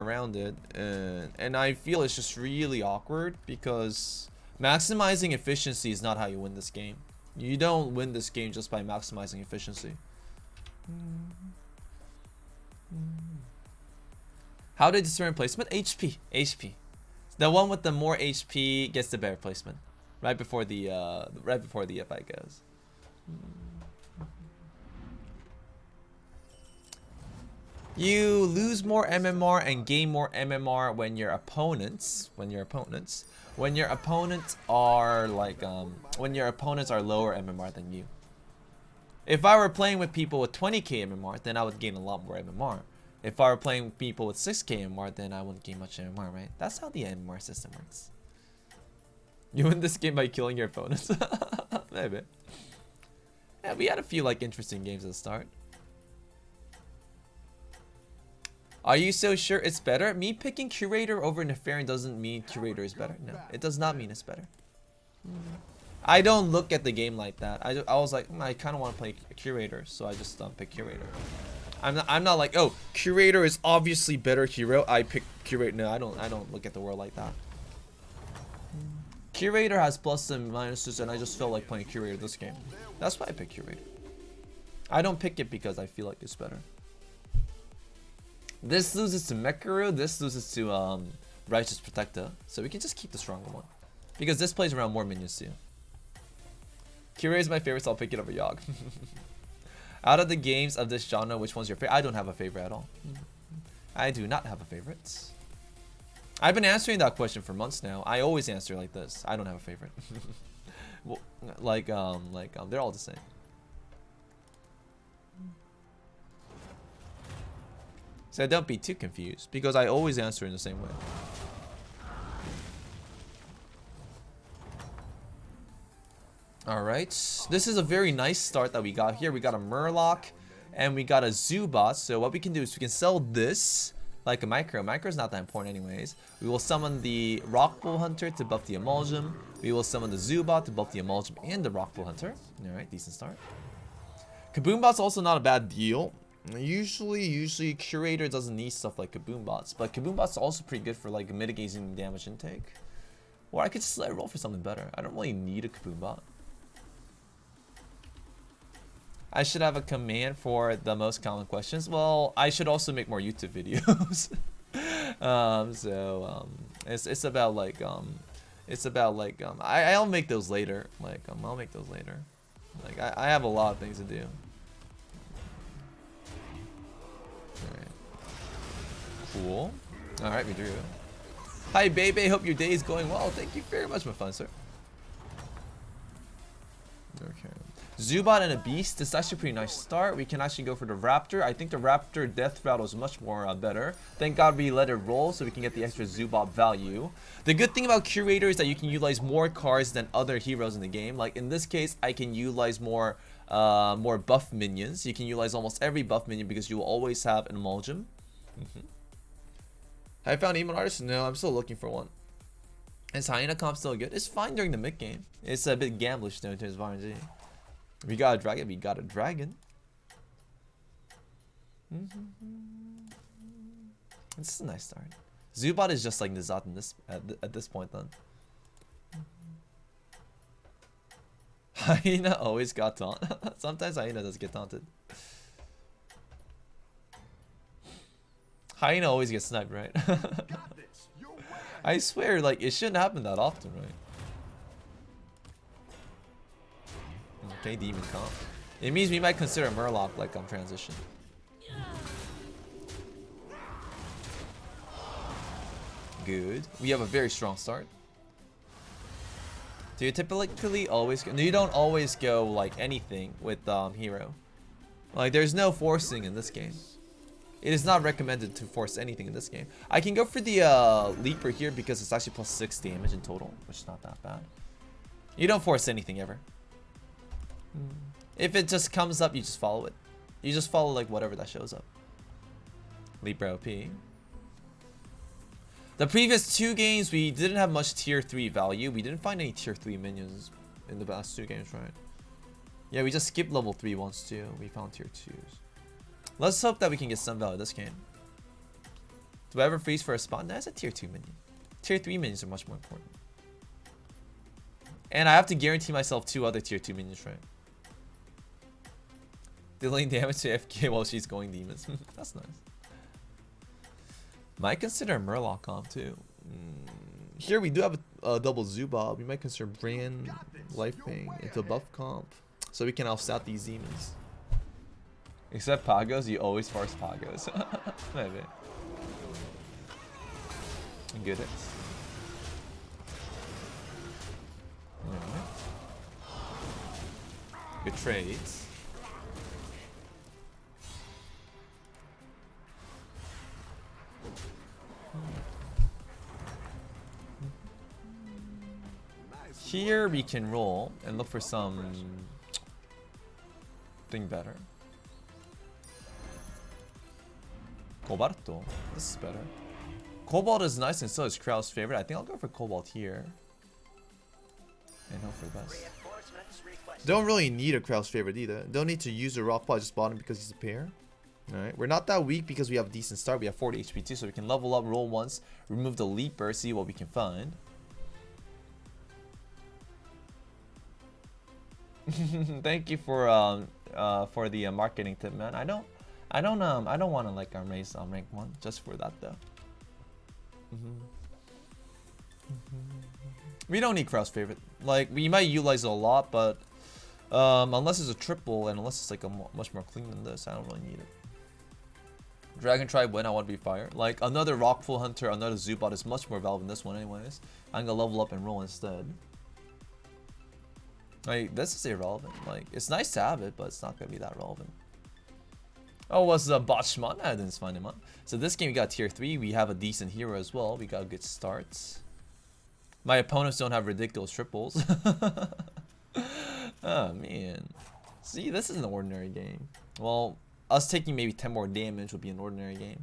around it, and I feel it's just really awkward because maximizing efficiency is not how you win this game. You don't win this game just by maximizing efficiency. How did discern placement? HP. The one with the more HP gets the better placement right before the fight goes. You lose more MMR and gain more MMR when your opponents are like when your opponents are lower MMR than you. If I were playing with people with 20k MMR, then I would gain a lot more MMR. If I were playing with people with 6k MMR, then I wouldn't gain much MMR, right? That's how the MMR system works. You win this game by killing your opponents. Maybe. Yeah, we had a few like interesting games at the start. Are you so sure it's better? Me picking Curator over Nefarian doesn't mean Curator is better. No, it does not mean it's better. I don't look at the game like that. I was like, I kind of want to play Curator, so I just pick Curator. I'm not like, oh, Curator is obviously better hero, I pick Curator. No, I don't look at the world like that. Curator has plus and minuses, and I just felt like playing Curator this game. That's why I pick Curator. I don't pick it because I feel like it's better. This loses to Mekaru, this loses to Righteous Protector, so we can just keep the stronger one. Because this plays around more minions too. Curator is my favorite, so I'll pick it over Yogg. Out of the games of this genre, which one's your favorite? I don't have a favorite at all. I do not have a favorite. I've been answering that question for months now. I always answer like this. I don't have a favorite. Well, they're all the same. So don't be too confused, because I always answer in the same way. Alright, this is a very nice start that we got here. We got a Murloc and we got a Zubat. So what we can do is we can sell this like a micro. Micro is not that important anyways. We will summon the Rockpool Hunter to buff the Emulsion. We will summon the Zubat to buff the Emulsion and the Rockpool Hunter. Alright, decent start. Kaboombot's also not a bad deal. Usually Curator doesn't need stuff like Kaboombots, but Kaboombots are also pretty good for like mitigating damage intake. Or I could just let it roll for something better. I don't really need a Kaboombot. I should have a command for the most common questions. Well, I should also make more YouTube videos. It's about like I'll make those later. I'll make those later. Like I have a lot of things to do. Alright. Cool. Alright, we drew. Hi, baby. Hope your day is going well. Thank you very much, my fun sir. Okay. Zubat and a Beast. This is actually a pretty nice start. We can actually go for the Raptor. I think the Raptor Death Rattle is much more better. Thank God we let it roll so we can get the extra Zubat value. The good thing about Curator is that you can utilize more cards than other heroes in the game. Like in this case, I can utilize more buff minions. You can utilize almost every buff minion because you will always have an Emulsion. Have I found an emote artist? No, I'm still looking for one. Is Hyena comp still good? It's fine during the mid game. It's a bit gamblish though in terms of RNG. We got a dragon. We got a dragon. This is a nice start. Zubat is just like Nizat in this at this point then. Hyena always got taunted. Sometimes Hyena does get taunted. Hyena always gets sniped, right? I swear, like it shouldn't happen that often, right? Okay, Demon comp. It means we might consider Murloc like on transition. Good. We have a very strong start. Do you typically always go? No, you don't always go like anything with hero. Like there's no forcing in this game. It is not recommended to force anything in this game. I can go for the Leaper here because it's actually plus 6 damage in total, which is not that bad. You don't force anything ever. If it just comes up, you just follow it. You just follow like whatever that shows up. Leaper OP. The previous 2 games, we didn't have much tier 3 value. We didn't find any tier 3 minions in the last 2 games, right? Yeah, we just skipped level 3 once too. We found tier 2s. Let's hope that we can get some value this game. Do I ever freeze for a spot? That's a tier 2 minion. Tier 3 minions are much more important. And I have to guarantee myself 2 other tier 2 minions, right? Dealing damage to FK while she's going demons. That's nice. Might consider a Murloc comp too. Here we do have a double Zubob. We might consider Brann Lifing into a buff comp. So we can outstat these demons. Except Pagos, you always force Pagos. Maybe. Good hits. Good trades. Here we can roll and look for some thing better. Cobalto. This is better. Cobalt is nice and so is Krau's favorite. I think I'll go for Cobalt here. And hope for the best. Don't really need a Krau's favorite either. Don't need to use a rock ball, just bought him because he's a pair. Alright, we're not that weak because we have a decent start. We have 40 HP too, so we can level up, roll once, remove the leaper, see what we can find. Thank you for the marketing tip, man. I don't want to like raise rank 1 just for that though. We don't need Krau's favorite. Like we might utilize it a lot, but unless it's a triple and unless it's like a much more clean than this, I don't really need it. Dragon Tribe win, I want to be fire. Like another Rockful Hunter, another Zubot is much more valuable than this one anyways. I'm gonna level up and roll instead. Like this is irrelevant. Like it's nice to have it, but it's not gonna be that relevant. Oh, was the Botchmon? I didn't find him up. So this game we got tier 3. We have a decent hero as well. We got good starts. My opponents don't have ridiculous triples. Oh man. See, this is an ordinary game. Well, us taking maybe 10 more damage would be an ordinary game.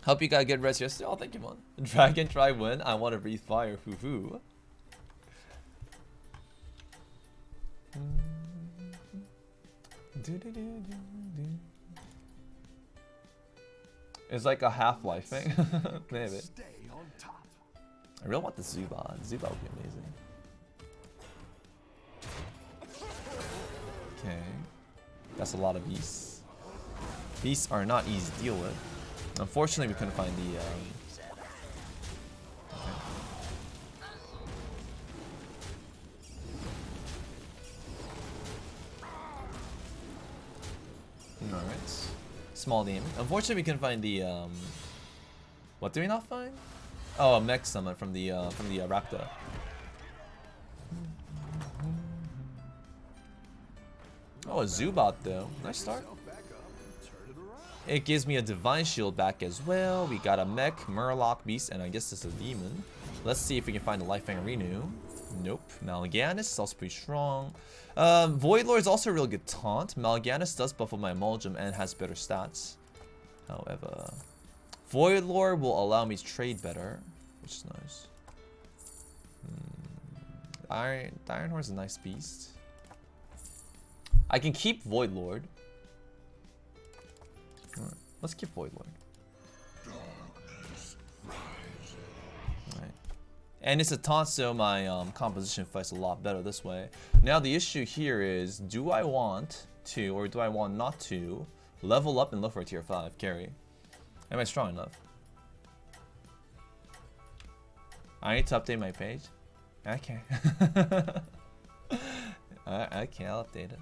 Hope you got a good rest yesterday. Oh, thank you, man. Dragon try win. I want to breathe fire. Hoo hoo. It's like a Half-Life thing. Maybe. I really want the Zubat. Zubat would be amazing. Okay. That's a lot of beasts. Beasts are not easy to deal with. Unfortunately, we couldn't find the... Alright. Small damage. Unfortunately, we couldn't find the... What did we not find? Oh, a mech summon from the Raptor. Oh, a Zubat though. Nice start. It gives me a Divine Shield back as well. We got a mech, Murloc, Beast, and I guess this is a demon. Let's see if we can find the Lifefang Renew. Nope. Mal'Ganis is also pretty strong. Voidlord is also a real good taunt. Mal'Ganis does buff up my Emulgem and has better stats. However, Voidlord will allow me to trade better, which is nice. Ironhorn is a nice beast. I can keep Voidlord. Alright, let's keep Voidlord. Alright. And it's a taunt, so my composition fights a lot better this way. Now the issue here is, do I want to, or do I want not to, level up and look for a tier 5 carry? Am I strong enough? I need to update my page. Okay. Okay, I'll update it.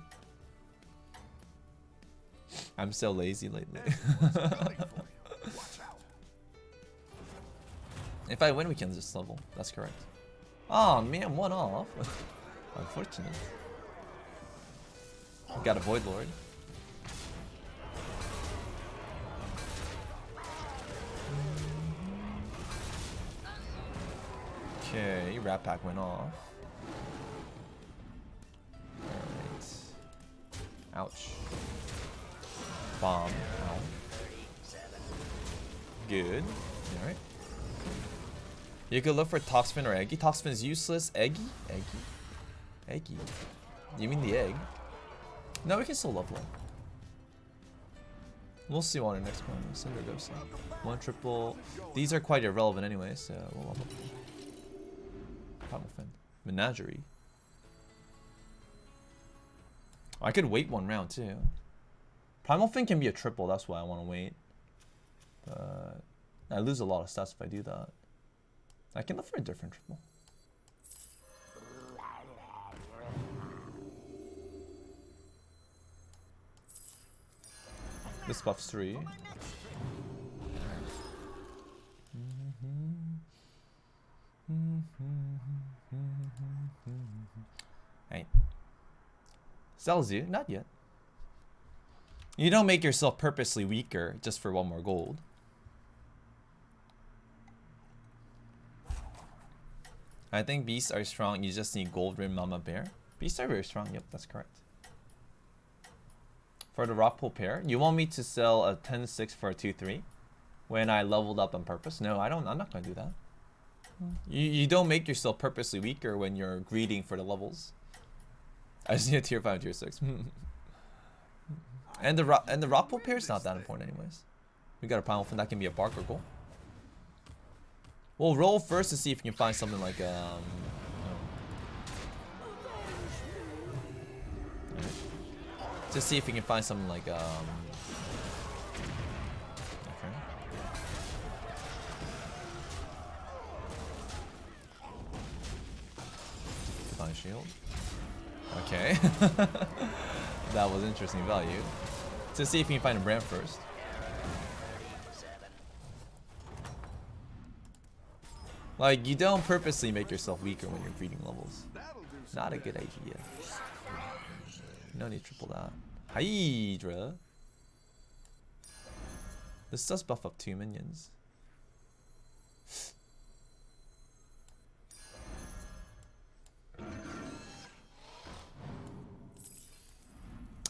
I'm so lazy lately. If I win, we can just level. That's correct. Oh man, 1 off. Unfortunate. We got a Voidlord. Okay, Rat Pack went off. Alright. Ouch. Bomb. Ow. Good. Alright. You could look for Toxfin or Eggy. Toxfin is useless. Eggy? Eggy. You mean the egg? No, we can still level up. We'll see on our next one. Cinder Ghost. One triple. These are quite irrelevant anyway, so we'll level up. Primafin. Menagerie. I could wait one round too. Primafin can be a triple, that's why I want to wait. But I lose a lot of stats if I do that. I can look for a different triple. This buff's 3. Hey. Sells you? Not yet. You don't make yourself purposely weaker just for 1 more gold. I think beasts are strong. You just need gold rim mama bear. Beasts are very strong. Yep, that's correct. For the rock pool pair, you want me to sell a 10-6 for a 2-3 when I leveled up on purpose? No, I don't. I'm not gonna do that. You don't make yourself purposely weaker when you're greeting for the levels. I just need a tier 5 and tier 6. and the rock pool pair is not that important anyways. We got a Primafin that can be a Bargurgle. We'll roll first to see if we can find something like just see if we can find something like okay. Divine Shield. Okay. That was interesting value. To see if we can find a Brann first. Like, you don't purposely make yourself weaker when you're greeting levels. Not a good idea. No need to triple that. Hydra. This does buff up 2 minions.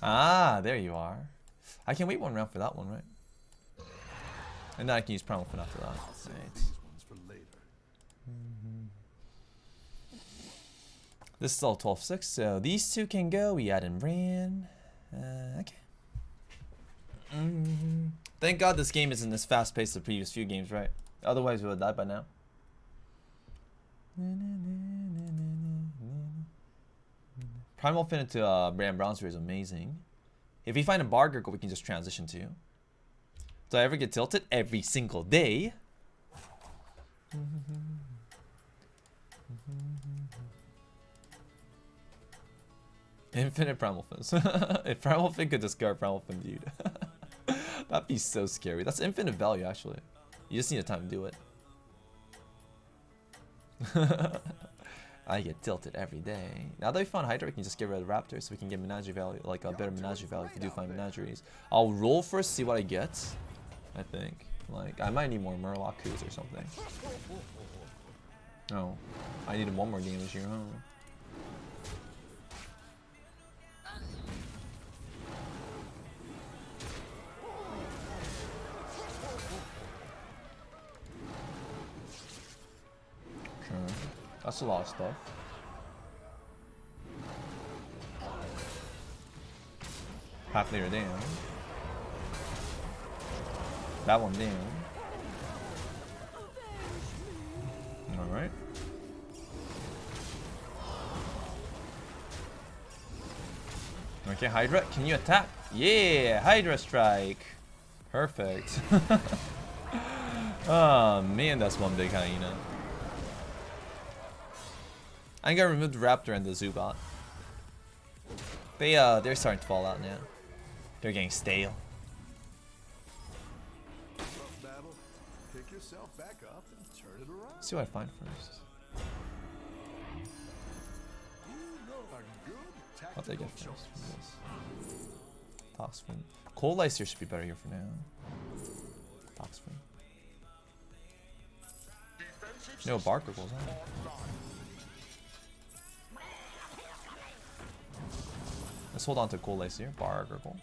Ah, there you are. I can wait 1 round for that one, right? And then I can use Primafin after that. Right. This is all 12-6, so these 2 can go. We add in Brann. Okay. Thank God this game isn't as fast paced as the previous few games, right? Otherwise, we would have died by now. Primafin into Brann Bronzer is amazing. If we find a Bargurgle, we can just transition to. Do I ever get tilted? Every single day. Infinite Primafins. If Primafin could discard Primafin, dude. That'd be so scary. That's infinite value, actually. You just need a time to do it. I get tilted every day. Now that we found Hydra, we can just get rid of the Raptor so we can get Menagerie value, like a better Menagerie value if we do find Menageries. I'll roll first, see what I get. I think. Like, I might need more Murlocs or something. Oh. I needed 1 more game this year, huh? That's a lot of stuff. Half layer down. That one down. Alright. Okay, Hydra, can you attack? Yeah, Hydra strike. Perfect. Oh man, that's one big hyena. I'm gonna remove the Raptor and the Zubat. They're starting to fall out now. They're getting stale. Let's see what I find first. What did I get first from this? Toxfin. Cold Ice here should be better here for now. Toxfin. No Bargurgles, huh? Let's hold on to Cold Ice here. Bargurgle.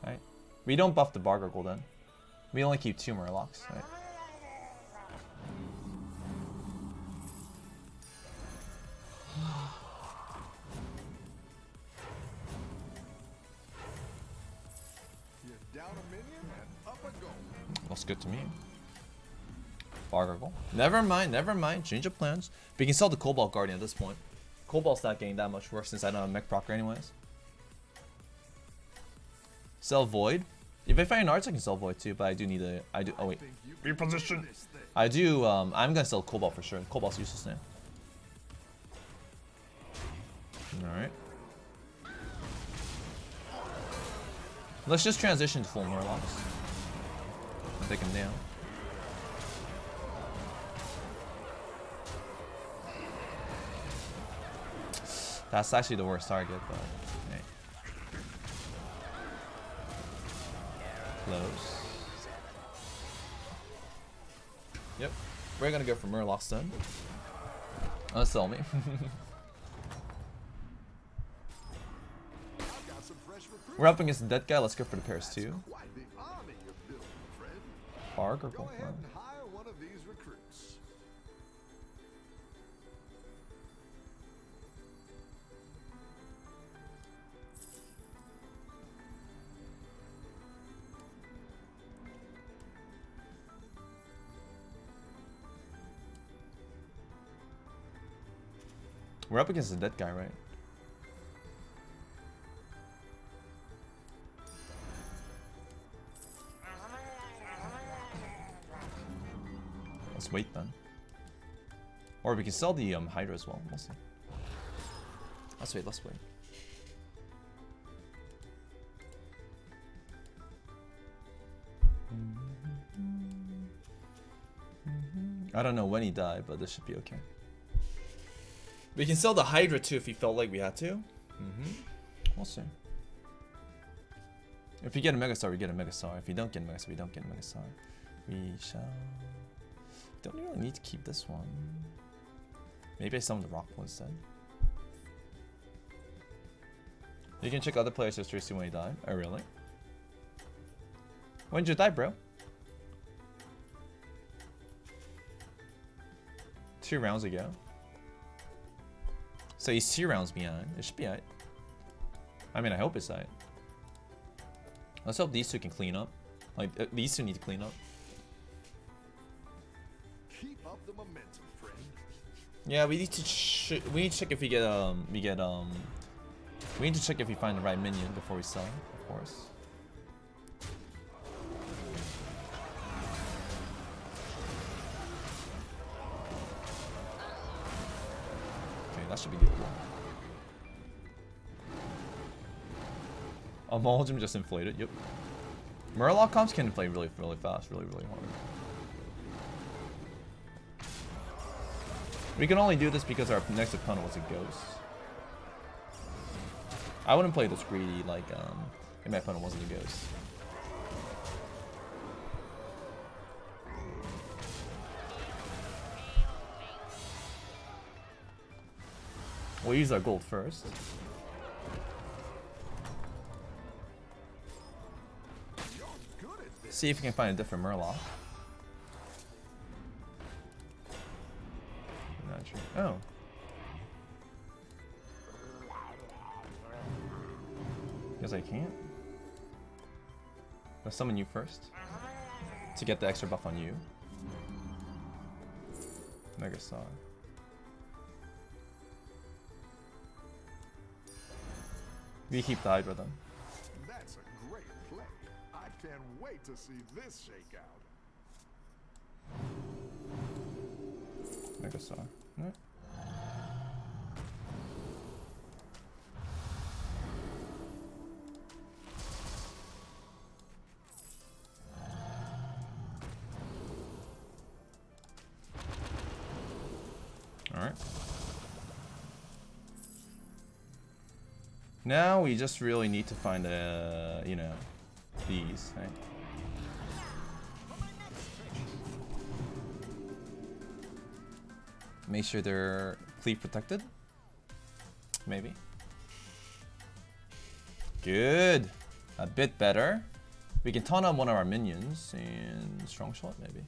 Alright. We don't buff the Bargurgle then. We only keep 2 Murlocs, right? Down a minion and up a goal. Looks good to me. Bargurgle. Never mind. Change of plans. We can sell the Cobalt Guardian at this point. Cobalt's not getting that much worse since I don't have Mech Procker anyways. Sell Void. If I find Arts, I can sell Void too, but I do need a... oh wait. Reposition. I do, I'm gonna sell Cobalt for sure. Cobalt's useless now. Alright. Let's just transition to full Murlocs. Take him down. That's actually the worst target, but hey. Close. Yep. We're gonna go for Murlocs then. Sell me. We're up against the dead guy. Let's go for the Paris too. Bargurgle. Go ahead and hire one of these recruits. We're up against the dead guy, right? Let's wait then. Or we can sell the Hydra as well. We'll see. Let's wait. I don't know when he died, but this should be okay. We can sell the Hydra too if he felt like we had to. We'll see. If we get a Megastar, we get a Megastar. If we don't get a Megastar, we don't get a Megastar. We shall... Don't really need to keep this one. Maybe I summon the Rock one instead. You can check other players' history, see when he died. Oh, really? When did you die, bro? 2 rounds ago. So he's 2 rounds behind. It should be alright. I mean, I hope it's alright. Let's hope these 2 can clean up. Like, these 2 need to clean up. Keep up the momentum, friend. Yeah, we need to check if we get we need to check if we find the right minion before we sell, of course. Okay, that should be doable. Amalgam just inflated. Yep. Murloc comps can inflate really fast, really hard. We can only do this because our next opponent was a ghost. I wouldn't play this greedy like if my opponent wasn't a ghost. We'll use our gold first. See if we can find a different Murloc. Not sure. Oh. Guess I can't. Let's summon you first. To get the extra buff on you. Megastar. We keep the Hydra then. That's a great play. I can't wait to see this shake out. Megastar. Alright. Alright. Now we just really need to find you know, these, right? Make sure they're cleave protected. Maybe. Good. A bit better. We can taunt on one of our minions and strong shot maybe.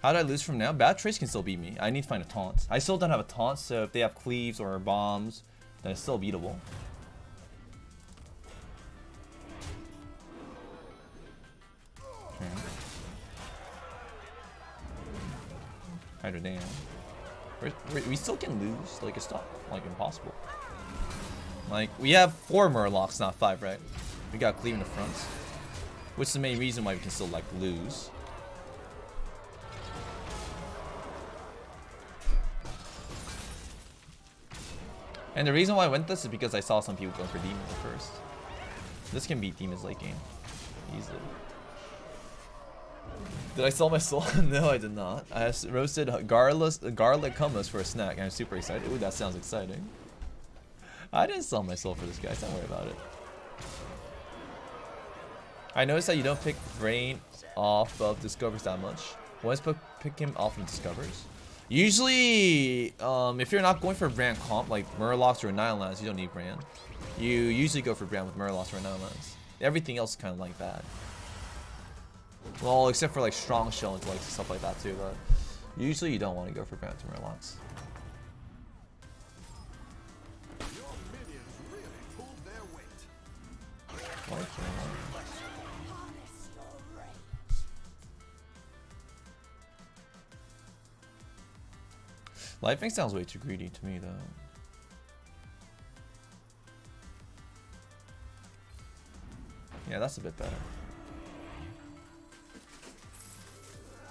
How did I lose from now? Bad Trace can still beat me. I need to find a taunt. I still don't have a taunt, so if they have cleaves or bombs, then it's still beatable. Okay. Hydra down. We still can lose. Like, it's not like impossible. Like, we have 4 Murlocs, not 5, right? We got cleave in the front, which is the main reason why we can still like lose. And the reason why I went this is because I saw some people going for demons at first. This can beat demons late game easily. Did I sell my soul? No, I did not. I roasted garlic hummus for a snack. I'm super excited. Ooh, that sounds exciting. I didn't sell my soul for this guy. Don't worry about it. I noticed that you don't pick Brann off of Discovers that much. Once pick him off of Discovers. Usually, if you're not going for Brann comp, like Murlocs or Nilands, you don't need Brann. You usually go for Brann with Murlocs or Nilands. Everything else is kind of like that. Well, except for like strong shell and like stuff like that too, but usually you don't want to go for Brann to Murlocs. Lifing sounds way too greedy to me though. Yeah, that's a bit better.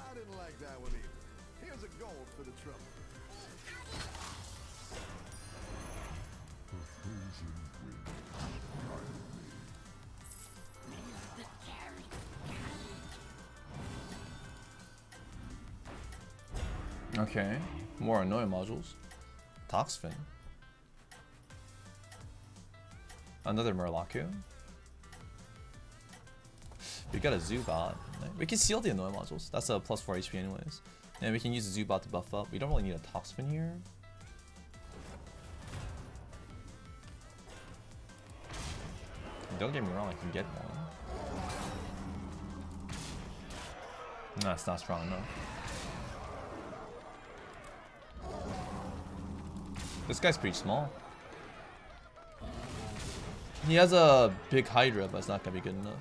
I didn't like that one either. Here's a gold for the trouble. Okay, more annoying modules. Toxfin. Another Murloc. We got a Zubat. We can seal the annoying modules. That's a +4 HP anyways. And we can use the Zubat to buff up. We don't really need a Toxfin here. Don't get me wrong, I can get one. No, it's not strong enough. This guy's pretty small. He has a big Hydra, but it's not gonna be good enough.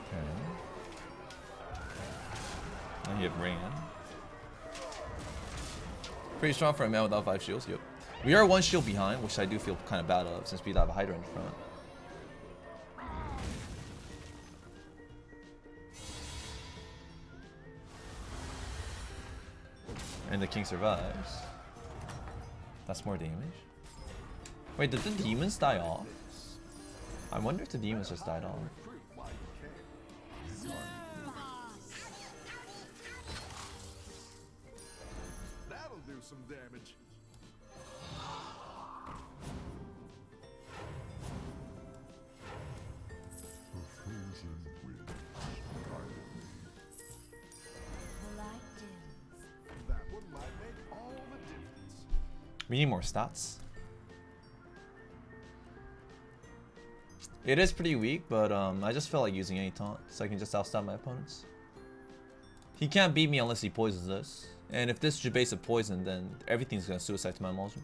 Okay. And you have Brann. Pretty strong for a man without 5 shields, yep. We are 1 shield behind, which I do feel kind of bad of since we have a Hydra in front. And the king survives. That's more damage. Wait, did the demons die off? I wonder if the demons just died off. That'll do some damage. That one might make all the difference. We need more stats. It is pretty weak, but I just felt like using any taunt, so I can just outstat my opponents. He can't beat me unless he poisons this. And if this is base of poison, then everything's gonna suicide to my emulsion.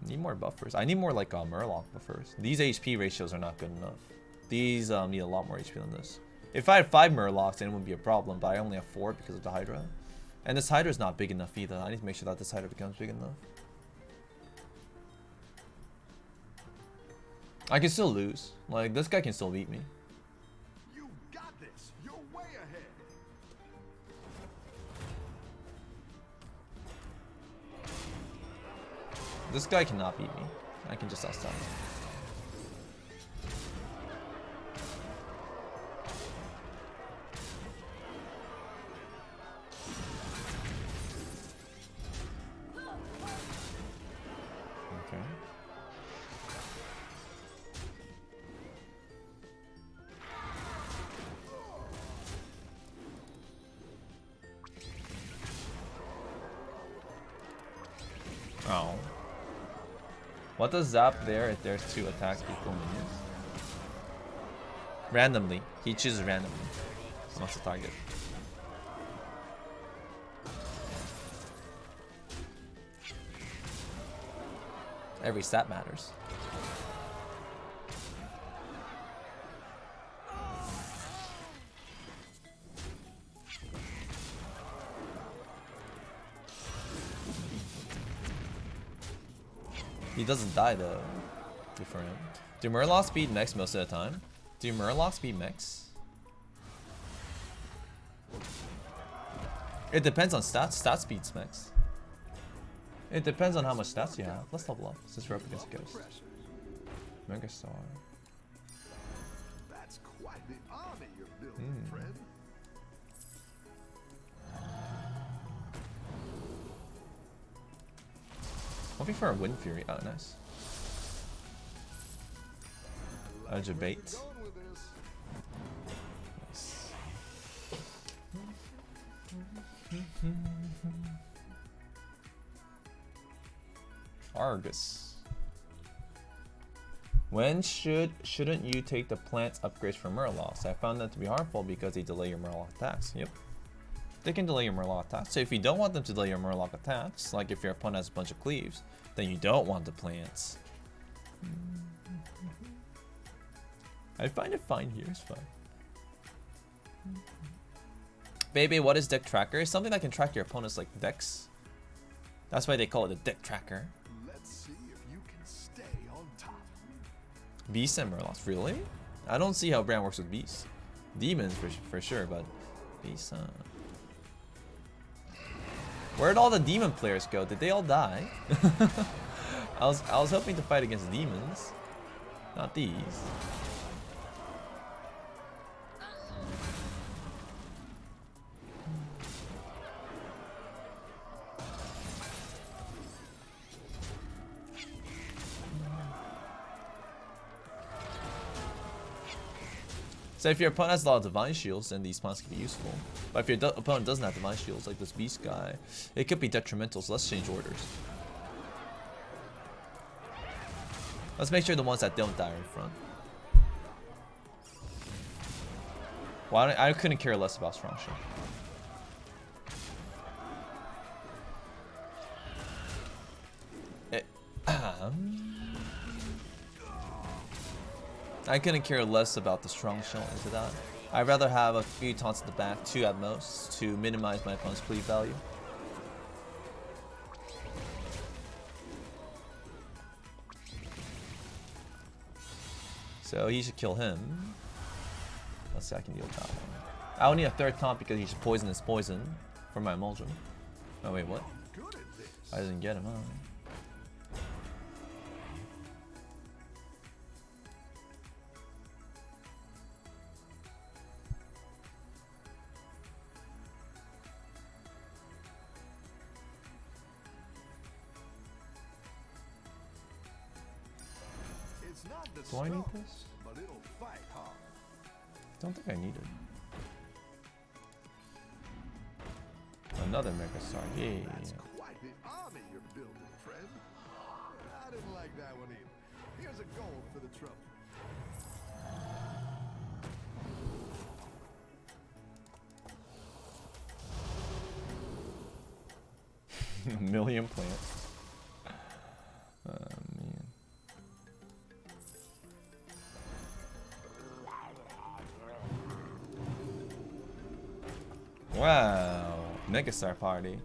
Need more buffers. I need more like Murloc buffers. These HP ratios are not good enough. These need a lot more HP than this. If I had 5 Murlocs, then it wouldn't be a problem, but I only have 4 because of the Hydra. And this Hydra is not big enough either. I need to make sure that this Hydra becomes big enough. I can still lose. Like, this guy can still beat me. You got this. You're way ahead. This guy cannot beat me. I can just outstat him. Oh. What does zap there if there's 2 attack equal minions? Randomly. He chooses randomly. What's the target? Every stat matters. He doesn't die though. Good for him. Do Murlocs beat mechs most of the time? Do Murlocs beat mechs? It depends on stats. Stats beats mechs. It depends on how much stats you have. Let's level up since we're up against Ghost. Megastar. That's quite the army you're building, friend. Hoping for a Wind Fury. Oh, nice. A debate. Nice. Argus. When shouldn't you take the plants upgrades from Murlocs? I found that to be harmful because they delay your Murloc attacks. Yep. They can delay your Murloc attacks. So if you don't want them to delay your Murloc attacks, like if your opponent has a bunch of cleaves, then you don't want the plants. I find it fine here, it's fine. Baby, what is deck tracker? It's something that can track your opponent's like decks. That's why they call it a deck tracker. Let's see if you can stay on top. Beasts and Murlocs, really? I don't see how Brann works with beasts. Demons for sure, but beasts. Where'd all the demon players go? Did they all die? I was hoping to fight against demons, not these. So if your opponent has a lot of divine shields, then these spawns can be useful. But if your opponent doesn't have divine shields, like this beast guy, it could be detrimental, so let's change orders. Let's make sure the ones that don't die are in front. Well, I couldn't care less about strong shield. I couldn't care less about the strong shield into that. I'd rather have a few taunts at the back, 2 at most, to minimize my opponent's cleave value. So he should kill him. Let's see, I can deal that one. I will need a 3rd taunt because he should poison his poison for my emulsion. Oh wait, what? I didn't get him, huh? Do I need this? But it'll fight hard. Don't think I need it. Another Megastar. Yeah. That's quite the army you're building, friend. I didn't like that one either. Here's a gold for the trouble. Million plants. Man. Wow, Megastar party.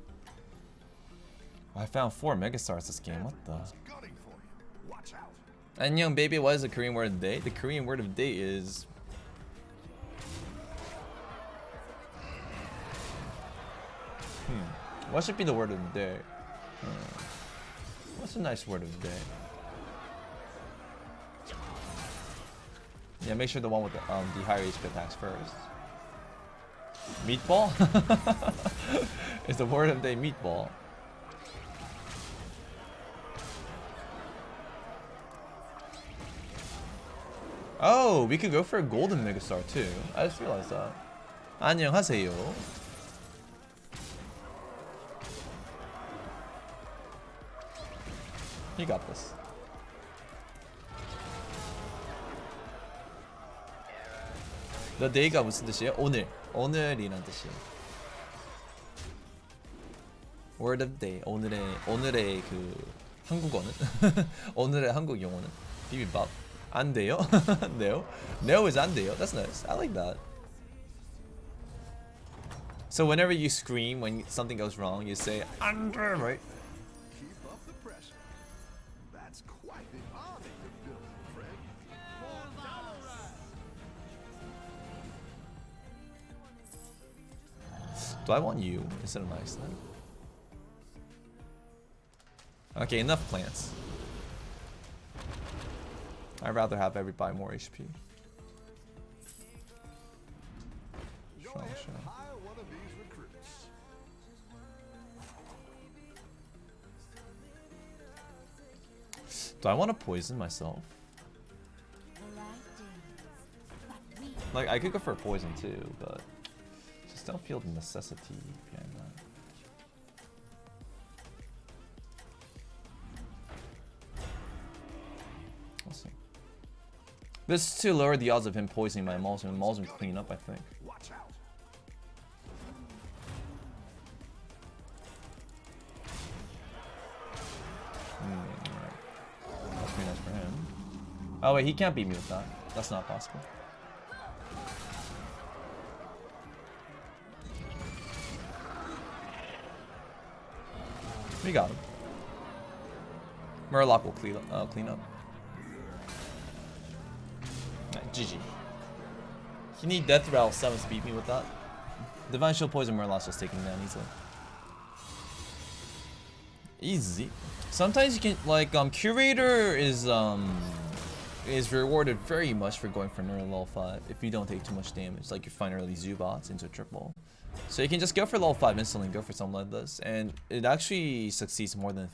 I found 4 Megastars this game. What the? Gunning for you. Watch out. And young baby, what is the Korean word of the day? The Korean word of the day is what should be the word of the day? What's a nice word of the day? Yeah, make sure the one with the higher HP attacks first. Meatball? Is the word of the day meatball? Oh, we could go for a golden Megastar too. I just realized that. 안녕하세요. You got this. The day가 무슨 뜻이에요? 오늘. 오늘이란 뜻이에요. Word of the day. 오늘의 그 한국어는 오늘의 한국 용어는 비빔밥. 안 돼요? No. No is 안 돼요. That's nice. I like that. So whenever you scream when something goes wrong, you say 안 돼, right? Keep up the pressure. That's quite the army you're building, friend. Do I want you instead of nice then? Okay, enough plants. I'd rather have everybody more HP. Go ahead and hire one of these recruits. Do I want to poison myself? Like, I could go for poison too, but just don't feel the necessity behind that. We'll see. This is to lower the odds of him poisoning my Maul's and Maul's clean up, I think. Watch out. Alright. That's pretty nice for him. Oh wait, he can't beat me with that. That's not possible. We got him. Murloc will clean up. GG. You need Death Rattle 7 to beat me with that. Divine Shield Poison Murloc's just taking down easily. Easy. Sometimes you can like Curator is rewarded very much for going for Neural level 5 if you don't take too much damage. Like you find early Zubots into a triple. So you can just go for level 5 instantly, go for something like this, and it actually succeeds more than